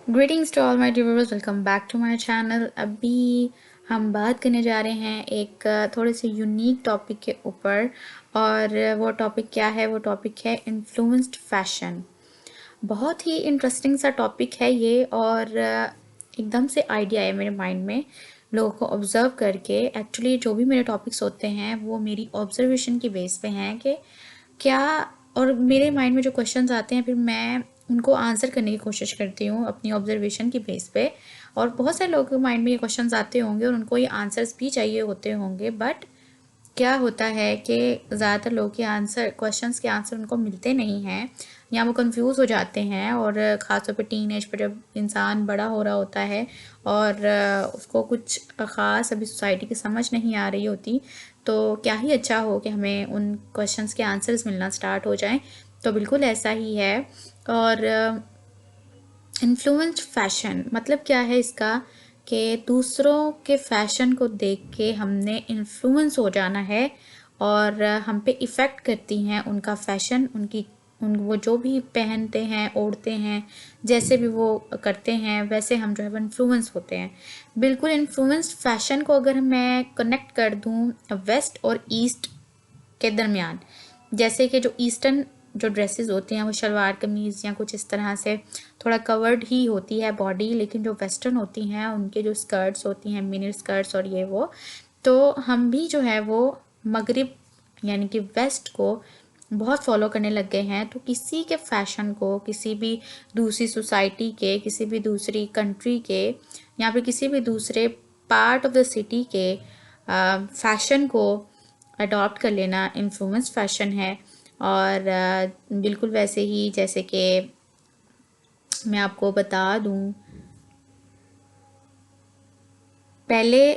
Greetings to all my viewers, welcome back to my channel. अभी हम बात करने जा रहे हैं एक थोड़े से यूनिक टॉपिक के ऊपर। और वो टॉपिक क्या है? वो टॉपिक है इन्फ्लुएंस्ड फैशन। बहुत ही इंटरेस्टिंग सा टॉपिक है ये। और एकदम से आइडिया है मेरे माइंड में लोगों को ऑब्ज़र्व करके। एक्चुअली जो भी मेरे टॉपिक्स होते हैं वो मेरी ऑब्जर्वेशन की बेस पे हैं कि क्या, और मेरे माइंड में जो क्वेश्चंस आते हैं फिर मैं उनको आंसर करने की कोशिश करती हूँ अपनी ऑब्जर्वेशन की बेस पे। और बहुत सारे लोगों के माइंड में ये क्वेश्चंस आते होंगे और उनको ये आंसर्स भी चाहिए होते होंगे, बट क्या होता है कि ज़्यादातर लोगों के आंसर, क्वेश्चंस के आंसर उनको मिलते नहीं हैं, या वो कंफ्यूज हो जाते हैं। और ख़ासतौर पे टीन एज पर जब इंसान बड़ा हो रहा होता है और उसको कुछ ख़ास अभी सोसाइटी की समझ नहीं आ रही होती, तो क्या ही अच्छा हो कि हमें उन क्वेश्चंस के आंसर्स मिलना स्टार्ट हो जाएं। तो बिल्कुल ऐसा ही है। और इन्फ्लुएंस्ड फैशन मतलब क्या है इसका? कि दूसरों के फैशन को देख के हमने इन्फ्लुएंस हो जाना है और हम पे इफ़ेक्ट करती हैं उनका फैशन, वो जो भी पहनते हैं, ओढ़ते हैं, जैसे भी वो करते हैं वैसे हम जो है वो इन्फ्लुएंस होते हैं। बिल्कुल इन्फ्लुएंस्ड फैशन को अगर मैं कनेक्ट कर दूँ वेस्ट और ईस्ट के दरमियान, जैसे कि जो ईस्टर्न जो ड्रेसेस होती हैं वो शलवार कमीज़ या कुछ इस तरह से थोड़ा कवर्ड ही होती है बॉडी, लेकिन जो वेस्टर्न होती हैं उनके जो स्कर्ट्स होती हैं, मिनी स्कर्ट्स और ये वो, तो हम भी जो है वो मगरिब यानी कि वेस्ट को बहुत फॉलो करने लग गए हैं। तो किसी के फैशन को, किसी भी दूसरी सोसाइटी के, किसी भी दूसरी कंट्री के, या फिर किसी भी दूसरे पार्ट ऑफ द सिटी के फैशन को अडॉप्ट कर लेना इन्फ्लुएंस फैशन है। और बिल्कुल वैसे ही जैसे कि मैं आपको बता दूं, पहले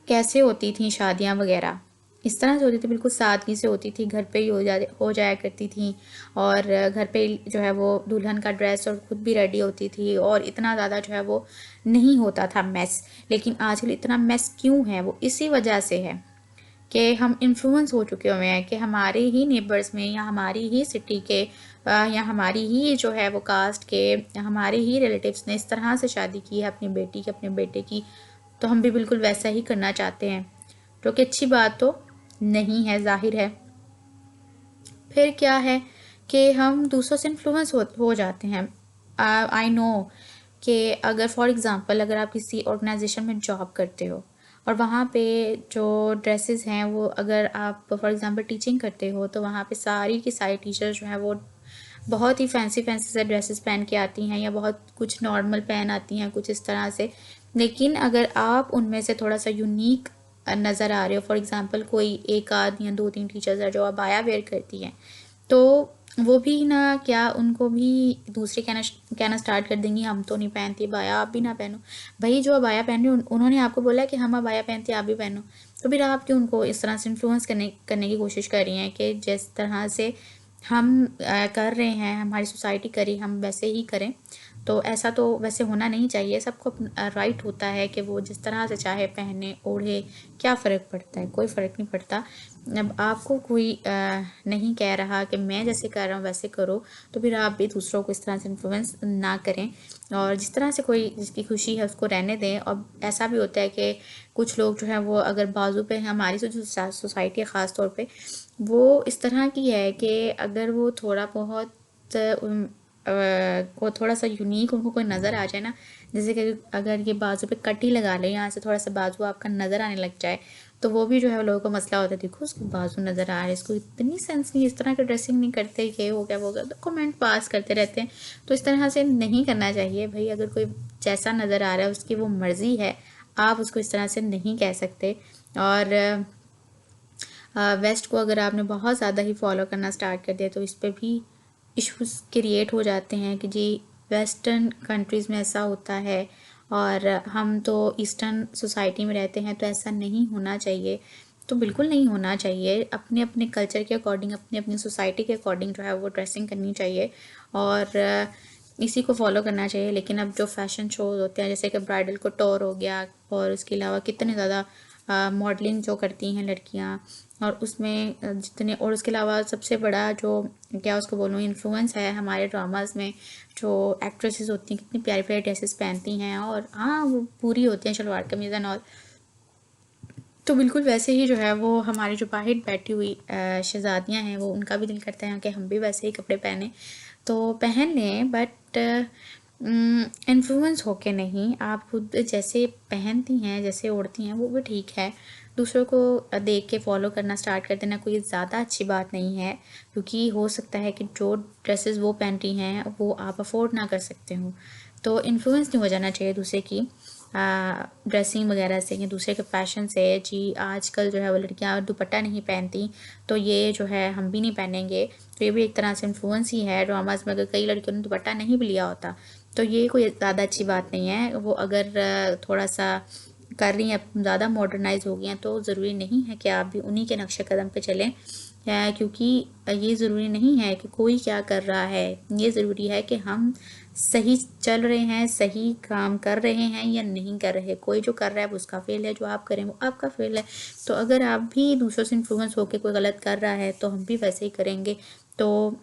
कैसे होती थी शादियां वगैरह, इस तरह से होती थी, बिल्कुल सादगी से होती थी, घर पे ही हो जाया करती थी। और घर पे ही जो है वो दुल्हन का ड्रेस और खुद भी रेडी होती थी, और इतना ज़्यादा जो है वो नहीं होता था मेस। लेकिन आजकल इतना मेस क्यों है? वो इसी वजह से है कि हम इन्फ्लुएंस हो चुके हुए हैं कि हमारे ही नेबर्स में, या हमारी ही सिटी के, या हमारी ही जो है वो कास्ट के, या हमारे ही रिलेटिव्स ने इस तरह से शादी की है अपनी बेटी की, अपने बेटे की, तो हम भी बिल्कुल वैसा ही करना चाहते हैं, जो कि अच्छी बात तो नहीं है, जाहिर है। फिर क्या है कि हम दूसरों से इन्फ्लुएंस हो जाते हैं। आई नो कि अगर फॉर एग्ज़ाम्पल अगर आप किसी ऑर्गेनाइजेशन में जॉब करते हो और वहाँ पे जो ड्रेसेस हैं वो, अगर आप फॉर एग्ज़ाम्पल टीचिंग करते हो, तो वहाँ पे सारी की सारी टीचर्स जो हैं वो बहुत ही फैंसी फैंसी से ड्रेसेस पहन के आती हैं, या बहुत कुछ नॉर्मल पहन आती हैं, कुछ इस तरह से। लेकिन अगर आप उनमें से थोड़ा सा यूनिक नज़र आ रहे हो, फॉर एग्ज़ाम्पल कोई एक आध या दो तीन टीचर्स है जो अबाया वेयर करती हैं, तो वो भी ना, क्या उनको भी दूसरे कहना स्टार्ट कर देंगी हम तो नहीं पहनती अबाया, आप भी ना पहनो। भाई जो अबाया पहन रहे उन्होंने आपको बोला कि हम अबाया पहनते आप भी पहनो, तो फिर आप क्यों उनको इस तरह से इन्फ्लुएंस करने की कोशिश कर रही हैं कि जिस तरह से हम कर रहे हैं, हमारी सोसाइटी करी, हम वैसे ही करें? तो ऐसा तो वैसे होना नहीं चाहिए। सबको राइट होता है कि वो जिस तरह से चाहे पहने ओढ़े, क्या फ़र्क पड़ता है? कोई फ़र्क नहीं पड़ता। अब आपको कोई नहीं कह रहा कि मैं जैसे कर रहा हूँ वैसे करो, तो फिर आप भी दूसरों को इस तरह से इन्फ्लुएंस ना करें। और जिस तरह से कोई, जिसकी खुशी है उसको रहने दें। और ऐसा भी होता है कि कुछ लोग जो है वो अगर बाजू पे हैं, हमारी जो सोसाइटी है ख़ास तौर पे, वो इस तरह की है कि अगर वो थोड़ा बहुत वो थोड़ा सा यूनिक उनको कोई नज़र आ जाए ना, जैसे कि अगर ये बाजू पे कटी लगा ले, यहाँ से थोड़ा सा बाजू आपका नज़र आने लग जाए, तो वो भी जो है लोगों को मसला होता है, देखो उसको बाजू नज़र आ रहा है, इसको इतनी सेंस नहीं, इस तरह की ड्रेसिंग नहीं करते, ये हो गया वो हो गया, तो कमेंट पास करते रहते हैं। तो इस तरह से नहीं करना चाहिए भाई। अगर कोई जैसा नज़र आ रहा है उसकी वो मर्ज़ी है, आप उसको इस तरह से नहीं कह सकते। और वेस्ट को अगर आपने बहुत ज़्यादा ही फॉलो करना स्टार्ट कर दिया तो इस पर भी इश्यूज क्रिएट हो जाते हैं कि जी वेस्टर्न कंट्रीज़ में ऐसा होता है और हम तो ईस्टर्न सोसाइटी में रहते हैं, तो ऐसा नहीं होना चाहिए। तो बिल्कुल नहीं होना चाहिए। अपने अपने कल्चर के अकॉर्डिंग, अपनी अपनी सोसाइटी के अकॉर्डिंग जो है वो ड्रेसिंग करनी चाहिए और इसी को फॉलो करना चाहिए। लेकिन अब जो फैशन शोज होते हैं, जैसे कि ब्राइडल कोटोर हो गया, और उसके अलावा कितने ज़्यादा मॉडलिंग जो करती हैं लड़कियां, और उसमें जितने, और उसके अलावा सबसे बड़ा जो क्या उसको बोलूँ इन्फ्लुएंस है हमारे ड्रामाज में, जो एक्ट्रेसेस होती हैं कितनी प्यारी प्यारी ड्रेसेस पहनती हैं, और हाँ वो पूरी होती हैं शलवार कमीज़ एंड ऑल। तो बिल्कुल वैसे ही जो है वो हमारी जो बाहर बैठी हुई शहज़ादियाँ हैं, वो उनका भी दिल करता है कि हम भी वैसे ही कपड़े पहने, तो पहन लें, बट इन्फ्लुएंस होके नहीं, आप खुद जैसे पहनती हैं जैसे ओढ़ती हैं वो भी ठीक है। दूसरों को देख के फॉलो करना स्टार्ट कर देना कोई ज़्यादा अच्छी बात नहीं है, क्योंकि हो सकता है कि जो ड्रेसेस वो पहन रही हैं वो आप अफोर्ड ना कर सकते हो। तो इन्फ्लुएंस नहीं हो जाना चाहिए दूसरे की ड्रेसिंग वगैरह से या दूसरे के फैशन से। जी आजकल जो है वो लड़कियां दुपट्टा नहीं पहनती, तो ये जो है हम भी नहीं पहनेंगे, तो ये भी एक तरह से इन्फ्लुएंस ही है। ड्रामाज में अगर कई लड़कियों ने दुपट्टा नहीं भी लिया होता तो ये कोई ज़्यादा अच्छी बात नहीं है। वो अगर थोड़ा सा कर रही हैं, ज़्यादा मॉडर्नाइज हो गई हैं, तो ज़रूरी नहीं है कि आप भी उन्हीं के नक्शे कदम पे चलें, क्योंकि ये ज़रूरी नहीं है कि कोई क्या कर रहा है, ये ज़रूरी है कि हम सही चल रहे हैं, सही काम कर रहे हैं या नहीं कर रहे। कोई जो कर रहा है वो उसका फेल है, जो आप करें वो आपका फेल है। तो अगर आप भी दूसरों से इन्फ्लुएंस होकर कोई गलत कर रहा है तो हम भी वैसे ही करेंगे, तो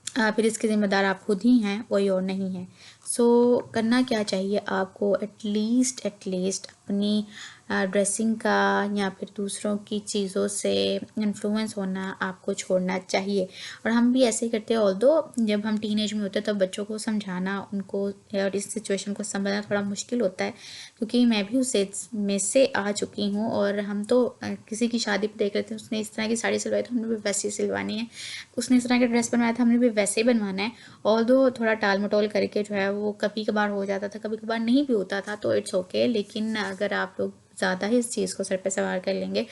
फिर इसके ज़िम्मेदार आप खुद ही हैं, कोई और नहीं है। सो करना क्या चाहिए आपको, एटलीस्ट अपनी ड्रेसिंग का या फिर दूसरों की चीज़ों से इन्फ्लुएंस होना आपको छोड़ना चाहिए। और हम भी ऐसे ही करते हैं, ऑल्दो जब हम टीनेज में होते हैं तब बच्चों को समझाना उनको और इस सिचुएशन को समझना थोड़ा मुश्किल होता है, क्योंकि मैं भी उस एज में से आ चुकी हूँ। और हम तो किसी की शादी पे देख रहे थे, उसने इस तरह की साड़ी सिलवाई तो हमने भी वैसी सिलवानी है, उसने इस तरह का ड्रेस बनवाया था हमने भी वैसे ही बनवाना है। ऑल्दो थोड़ा टाल मटोल करके जो है वो कभी कभार हो जाता था, कभी कभार नहीं भी होता था, तो इट्स ओके। लेकिन अगर आप लोग ज़्यादा ही इस चीज़ को सर पे सवार कर लेंगे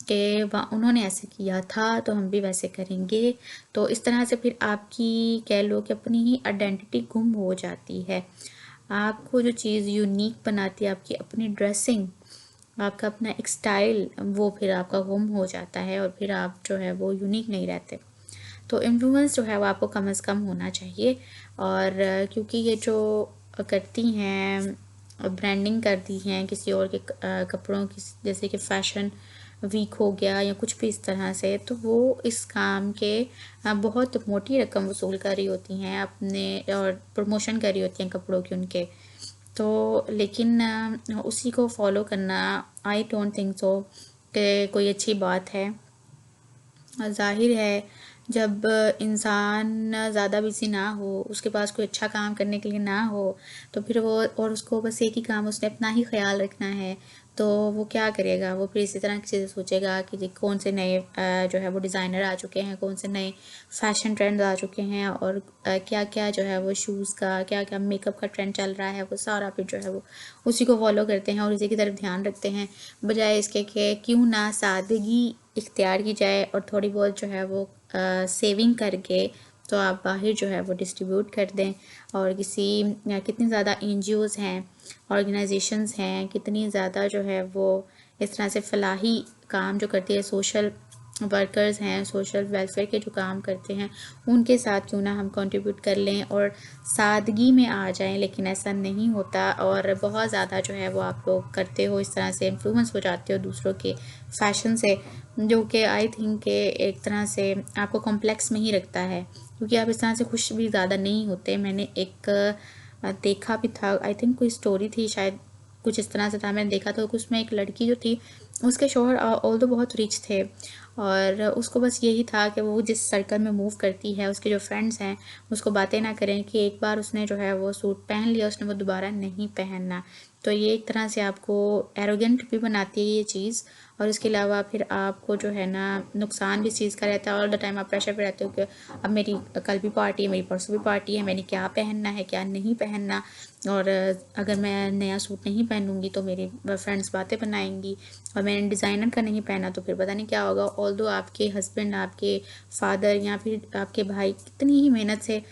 कि उन्होंने ऐसे किया था तो हम भी वैसे करेंगे, तो इस तरह से फिर आपकी कह लो कि अपनी ही आइडेंटिटी गुम हो जाती है। आपको जो चीज़ यूनिक बनाती है, आपकी अपनी ड्रेसिंग, आपका अपना एक स्टाइल, वो फिर आपका गुम हो जाता है और फिर आप जो है वो यूनिक नहीं रहते। तो इन्फ्लुएंस जो है वो आपको कम से कम होना चाहिए। और क्योंकि ये जो करती हैं ब्रांडिंग करती हैं किसी और के कपड़ों की, जैसे कि फ़ैशन वीक हो गया या कुछ भी इस तरह से, तो वो इस काम के बहुत मोटी रकम वसूल कर रही होती हैं अपने, और प्रमोशन कर रही होती हैं कपड़ों की उनके। तो लेकिन उसी को फॉलो करना आई डोंट थिंक सो कि कोई अच्छी बात है। ज़ाहिर है जब इंसान ज़्यादा बिज़ी ना हो, उसके पास कोई अच्छा काम करने के लिए ना हो, तो फिर वो, और उसको बस एक ही काम, उसने अपना ही ख्याल रखना है, तो वो क्या करेगा, वो फिर इसी तरह की चीज़ें सोचेगा कि जी कौन से नए जो है वो डिज़ाइनर आ चुके हैं, कौन से नए फैशन ट्रेंड आ चुके हैं, और क्या क्या जो है वो शूज़ का, क्या क्या मेकअप का ट्रेंड चल रहा है, वो सारा फिर जो है वो उसी को फॉलो करते हैं और उसी की तरफ ध्यान रखते हैं, बजाय इसके कि क्यों ना सादगी इख्तियार की जाए और थोड़ी बहुत जो है वो सेविंग करके तो आप बाहर जो है वो डिस्ट्रीब्यूट कर दें। और कितनी ज़्यादा एनजीओज़ हैं, ऑर्गेनाइजेशंस हैं, कितनी ज़्यादा जो है वो इस तरह से फलाही काम जो करती है, सोशल वर्कर्स हैं, सोशल वेलफेयर के जो काम करते हैं, उनके साथ क्यों ना हम कंट्रीब्यूट कर लें और सादगी में आ जाएं। लेकिन ऐसा नहीं होता, और बहुत ज़्यादा जो है वो आप लोग करते हो, इस तरह से इन्फ्लुएंस हो जाते हो दूसरों के फैशन से, जो कि आई थिंक के एक तरह से आपको कॉम्प्लेक्स में ही रखता है, क्योंकि आप इस तरह से खुश भी ज़्यादा नहीं होते। मैंने एक देखा भी था, आई थिंक कोई स्टोरी थी शायद, कुछ इस तरह से था, मैंने देखा था। उसमें एक लड़की जो थी, उसके शौहर ऑल तो बहुत रिच थे, और उसको बस यही था कि वो जिस सर्कल में मूव करती है, उसके जो फ्रेंड्स हैं उसको बातें ना करें कि एक बार उसने जो है वो सूट पहन लिया, उसने वो दोबारा नहीं पहनना। तो ये एक तरह से आपको एरोगेंट भी बनाती है ये चीज़, और इसके अलावा फिर आपको जो है ना नुकसान भी इस चीज़ का रहता है। ऑल द टाइम आप प्रेशर पे रहते हो कि अब मेरी कल भी पार्टी है, मेरी परसों भी पार्टी है, मैंने क्या पहनना है क्या नहीं पहनना, और अगर मैं नया सूट नहीं पहनूंगी तो मेरी फ्रेंड्स बातें बनाएंगी, और मैंने डिज़ाइनर का नहीं पहना तो फिर पता नहीं क्या होगा। ऑल्दो आपके हस्बैंड, आपके फादर या फिर आपके भाई कितनी ही मेहनत से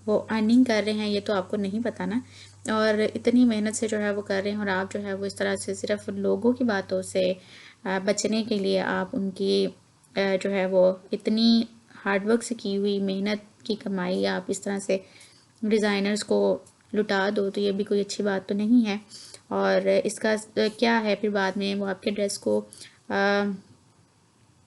वो अर्निंग कर रहे हैं, ये तो आपको नहीं पता ना, और इतनी मेहनत से जो है वो कर रहे हैं, और आप जो है वो इस तरह से सिर्फ लोगों की बातों से बचने के लिए आप उनकी जो है वो इतनी हार्डवर्क से की हुई मेहनत की कमाई आप इस तरह से डिज़ाइनर्स को लुटा दो, तो ये भी कोई अच्छी बात तो नहीं है। और इसका क्या है फिर बाद में वो आपके ड्रेस को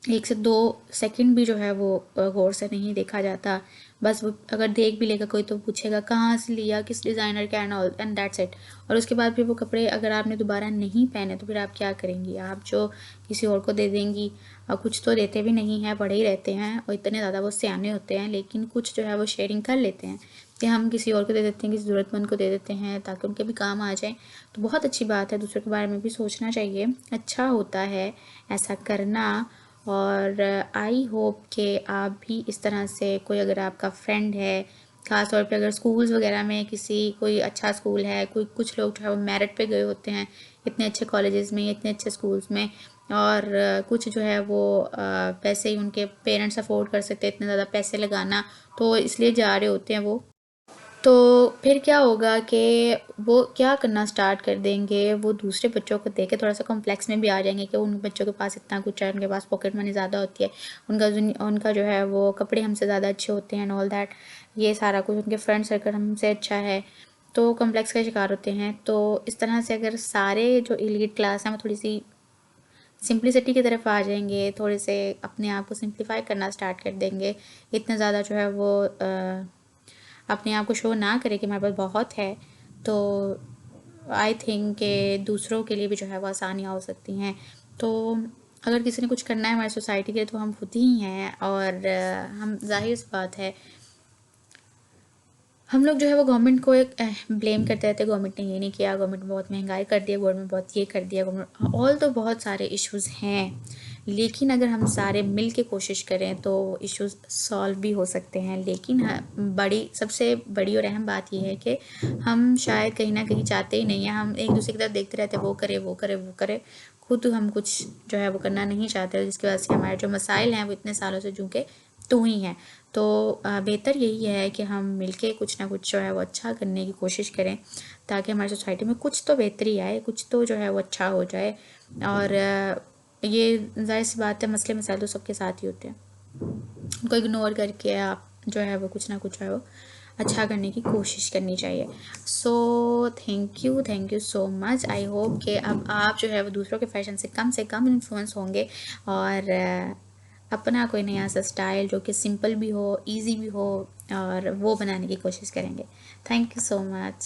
1 से 2 सेकंड भी जो है वो गौर से नहीं देखा जाता। बस वो अगर देख भी लेगा कोई तो पूछेगा कहाँ से लिया, किस डिज़ाइनर का, and all, and that's it. और उसके बाद फिर वो कपड़े अगर आपने दोबारा नहीं पहने तो फिर आप क्या करेंगी? आप जो किसी और को दे देंगी। और कुछ तो देते भी नहीं हैं, बड़े ही रहते हैं और इतने ज़्यादा वो सियाने होते हैं, लेकिन कुछ जो है वो शेयरिंग कर लेते हैं कि हम किसी और को दे देते हैं, किसी ज़रूरतमंद को दे देते हैं ताकि उनके भी काम आ जाए। तो बहुत अच्छी बात है, दूसरों के बारे में भी सोचना चाहिए, अच्छा होता है ऐसा करना। और आई होप कि आप भी इस तरह से, कोई अगर आपका फ्रेंड है, ख़ास तौर पे अगर स्कूल्स वगैरह में किसी कोई अच्छा स्कूल है, कोई कुछ लोग जो है वो मेरिट पे गए होते हैं इतने अच्छे कॉलेजेस में, इतने अच्छे स्कूल्स में, और कुछ जो है वो पैसे ही उनके पेरेंट्स अफोर्ड कर सकते हैं इतने ज़्यादा पैसे लगाना, तो इसलिए जा रहे होते हैं वो। तो फिर क्या होगा कि वो क्या करना स्टार्ट कर देंगे, वो दूसरे बच्चों को देख के थोड़ा सा कॉम्प्लेक्स में भी आ जाएंगे कि उन बच्चों के पास इतना कुछ है, उनके पास पॉकेट मनी ज़्यादा होती है, उनका जो है वो कपड़े हमसे ज़्यादा अच्छे होते हैं एंड ऑल दैट, ये सारा कुछ, उनके फ्रेंड सर्कल हमसे अच्छा है, तो कॉम्प्लेक्स का शिकार होते हैं। तो इस तरह से अगर सारे जो एलीट क्लास हैं वो थोड़ी सी सिंप्लिसिटी की तरफ आ जाएंगे, थोड़े से अपने आप को सिंप्लीफाई करना स्टार्ट कर देंगे, इतना ज़्यादा जो है वो अपने आप को शो ना करे कि हमारे पास बहुत है, तो आई थिंक कि दूसरों के लिए भी जो है वो आसानियाँ हो सकती हैं। तो अगर किसी ने कुछ करना है हमारी सोसाइटी के लिए तो हम खुद ही हैं, और हम जाहिर सी बात है हम लोग जो है वो गवर्नमेंट को एक ब्लेम करते रहते हैं, गवर्नमेंट ने ये नहीं किया, गवर्नमेंट ने बहुत महंगाई कर दिया, गवर्नमेंट बहुत ये कर दिया, गवर्नमेंट ऑल, तो बहुत सारे इश्यूज़ हैं, लेकिन अगर हम सारे मिल के कोशिश करें तो इश्यूज़ सॉल्व भी हो सकते हैं। लेकिन बड़ी सबसे बड़ी और अहम बात यह है कि हम शायद कहीं ना कहीं चाहते ही नहीं हैं, हम एक दूसरे की तरफ देखते रहते हैं, वो करे वो करे वो करे, खुद हम कुछ जो है वो करना नहीं चाहते, जिसकी वजह से हमारे जो मसाइल हैं वो इतने सालों से झुके तो ही हैं। तो बेहतर यही है कि हम मिलके कुछ ना कुछ जो है वो अच्छा करने की कोशिश करें ताकि हमारी सोसाइटी में कुछ तो बेहतरी आए, कुछ तो जो है वो अच्छा हो जाए। और ये ज़ाहिर सी बात है, मसले मसाइल तो सबके साथ ही होते हैं, उनको इग्नोर करके आप जो है वो कुछ ना कुछ जो है वो अच्छा करने की कोशिश करनी चाहिए। So thank you so much. I hope कि अब आप जो है वो दूसरों के फैशन से कम इन्फ्लुएंस होंगे और अपना कोई नया सा स्टाइल जो कि सिंपल भी हो, इजी भी हो, और वो बनाने की कोशिश करेंगे। Thank you so much.